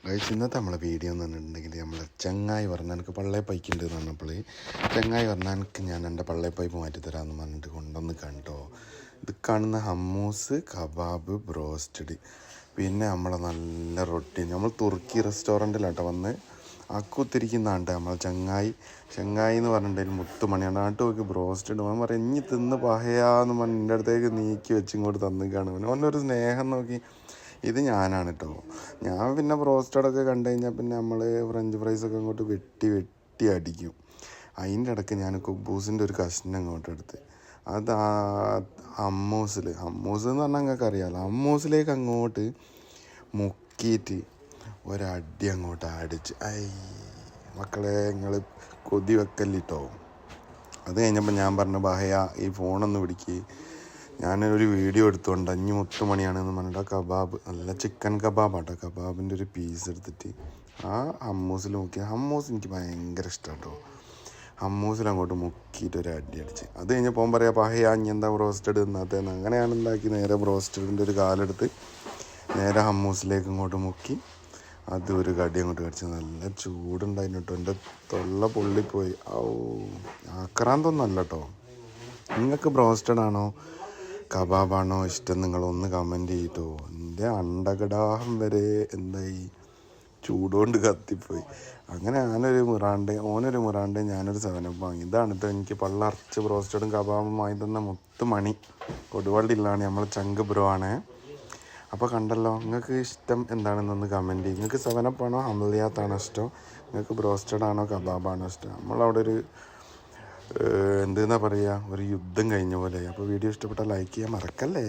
Guys ഇന്നത്തെ നമ്മളെ video എന്ന് പറഞ്ഞിട്ടുണ്ടെങ്കിൽ നമ്മളെ ചങ്ങായി പറഞ്ഞാൽ എനിക്ക് പള്ളേ പൈക്കുണ്ട് എന്ന് പറഞ്ഞപ്പോൾ ചങ്ങായി പറഞ്ഞാൽ എനിക്ക് ഞാൻ എൻ്റെ പള്ളേ പൈപ്പ് മാറ്റിത്തരാമെന്ന് പറഞ്ഞിട്ട് കൊണ്ടുവന്ന് കണ്ടോ. ഇത് കാണുന്ന ഹമ്മൂസ് കബാബ് ബ്രോസ്റ്റഡ് പിന്നെ നമ്മളെ നല്ല റൊട്ടി. നമ്മൾ തുർക്കി റെസ്റ്റോറൻറ്റിലാട്ടോ വന്ന് അക്കുത്തിരിക്കുന്നതാണ്ട് നമ്മളെ ചങ്ങായി എന്ന് പറഞ്ഞിട്ടുണ്ടെങ്കിൽ മുത്തുമണിയാണ്. നാട്ട് നോക്കി ബ്രോസ്റ്റഡ് അവൻ പറയും ഇനി തിന്ന് പഹയാന്ന് പറഞ്ഞ് എൻ്റെ അടുത്തേക്ക് നീക്കി വെച്ചിങ്ങോട്ട് തന്നു കാണും. അവനൊരു സ്നേഹം നോക്കി. ഇത് ഞാനാണ് കേട്ടോ. ഞാൻ പിന്നെ ബ്രോസ്റ്റഡൊക്കെ കണ്ടു കഴിഞ്ഞാൽ പിന്നെ നമ്മൾ ഫ്രഞ്ച് ഫ്രൈസൊക്കെ അങ്ങോട്ട് വെട്ടി അടിക്കും. അതിൻ്റെ ഇടയ്ക്ക് ഞാൻ കുബൂസിൻ്റെ ഒരു കഷ്ണം അങ്ങോട്ട് എടുത്ത് അത് ഹമ്മൂസ് എന്ന് പറഞ്ഞാൽ നിങ്ങൾക്ക് അറിയാമല്ലോ, ഹമ്മൂസിലേക്ക് അങ്ങോട്ട് മുക്കിയിട്ട് ഒരടി അങ്ങോട്ട് അടിച്ച് മക്കളെ നിങ്ങൾ കൊതി വെക്കല്ലിട്ടോ. അത് കഴിഞ്ഞപ്പോൾ ഞാൻ പറഞ്ഞു ബഹയ ഈ ഫോണൊന്ന് പിടിക്ക്, ഞാനൊരു വീഡിയോ എടുത്തുകൊണ്ട് 5 മണിയാണെന്ന് പറഞ്ഞിട്ട് ആ കബാബ് നല്ല ചിക്കൻ കബാബാട്ടോ, കബാബിൻ്റെ ഒരു പീസ് എടുത്തിട്ട് ആ ഹമ്മൂസിൽ മുക്കി. ഹമ്മൂസ് എനിക്ക് ഭയങ്കര ഇഷ്ടമാണ് കേട്ടോ. ഹമ്മൂസിൽ അങ്ങോട്ട് മുക്കിയിട്ട് ഒരു അടി അടിച്ച്. അത് കഴിഞ്ഞപ്പോൾ പറയാം പഹയ ഇനി എന്താ ബ്രോസ്റ്റഡ് തിന്നാത്തതെന്ന്. അങ്ങനെയാണ് ഉണ്ടാക്കി നേരെ ബ്രോസ്റ്റഡിൻ്റെ ഒരു കാലെടുത്ത് നേരെ ഹമ്മൂസിലേക്ക് ഇങ്ങോട്ട് മുക്കി അത് ഒരു കടി അങ്ങോട്ട് കടിച്ച്. നല്ല ചൂടുണ്ടായിരുന്നു കേട്ടോ. എൻ്റെ തൊള്ള പൊള്ളിപ്പോയി. ആക്രാന്തൊന്നല്ല കേട്ടോ. നിങ്ങൾക്ക് ബ്രോസ്റ്റഡ് ആണോ കബാബാണോ ഇഷ്ടം നിങ്ങളൊന്ന് കമൻറ്റ് ചെയ്തോ. എൻ്റെ അണ്ടകടാഹം വരെ എന്തായി ചൂടുകൊണ്ട് കത്തിപ്പോയി. അങ്ങനെ ഓനൊരു മുറാണ്ട് ഞാനൊരു 7up വാങ്ങി. ഇതാണ് കേട്ടോ എനിക്ക് പള്ളറച്ച് ബ്രോസ്റ്റഡും കബാബും വാങ്ങി തന്ന മുത്തുമണി. കൊടുവള്ളിയിലാണ് നമ്മൾ ചങ്ക് ബ്രോ ആണ്. അപ്പോൾ കണ്ടല്ലോ, നിങ്ങൾക്ക് ഇഷ്ടം എന്താണെന്നൊന്ന് കമൻറ്റ് ചെയ്യും. നിങ്ങൾക്ക് 7up ആണോ ഹമലിയാത്താണോ ഇഷ്ടം, നിങ്ങൾക്ക് ബ്രോസ്റ്റഡ് ആണോ കബാബാണോ ഇഷ്ടം. നമ്മളവിടെ ഒരു എന്തെന്നാ പറയുക, ഒരു യുദ്ധം കഴിഞ്ഞ പോലെ. അപ്പോൾ വീഡിയോ ഇഷ്ടപ്പെട്ടാൽ ലൈക്ക് ചെയ്യാൻ മറക്കല്ലേ.